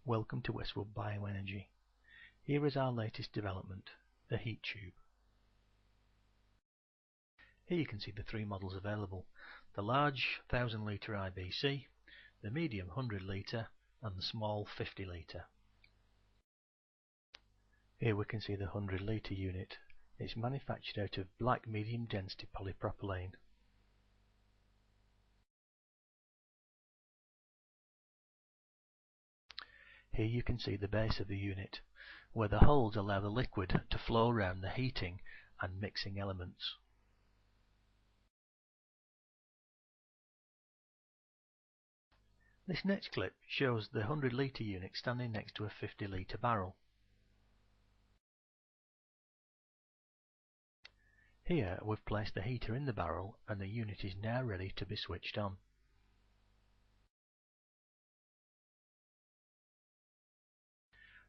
Welcome to Westwood Bioenergy. Here is our latest development, the heat tube. Here you can see the three models available: the large 1000 litre IBC, the medium 100 litre and the small 50 litre. Here we can see the 100 litre unit. It's manufactured out of black medium density polypropylene. Here you can see the base of the unit, where the holes allow the liquid to flow around the heating and mixing elements. This next clip shows the 100 litre unit standing next to a 50 litre barrel. Here we've placed the heater in the barrel and the unit is now ready to be switched on.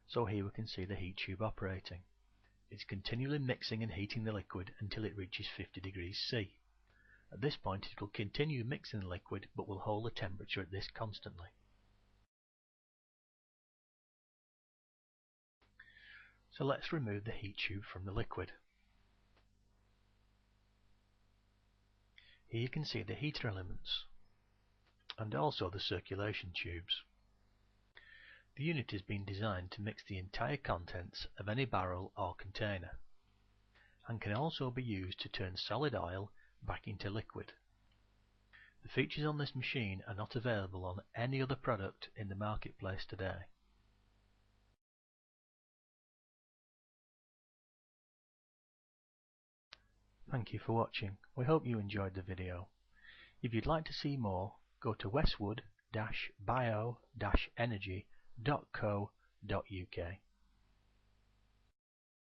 So here we can see the heat tube operating. It's continually mixing and heating the liquid until it reaches 50 degrees C. At this point it will continue mixing the liquid but will hold the temperature at this constantly. So let's remove the heat tube from the liquid. Here you can see the heater elements and also the circulation tubes. The unit has been designed to mix the entire contents of any barrel or container and can also be used to turn solid oil back into liquid. The features on this machine are not available on any other product in the marketplace today. Thank you for watching. We hope you enjoyed the video. If you'd like to see more, go to westwood-bio-energy.co.uk.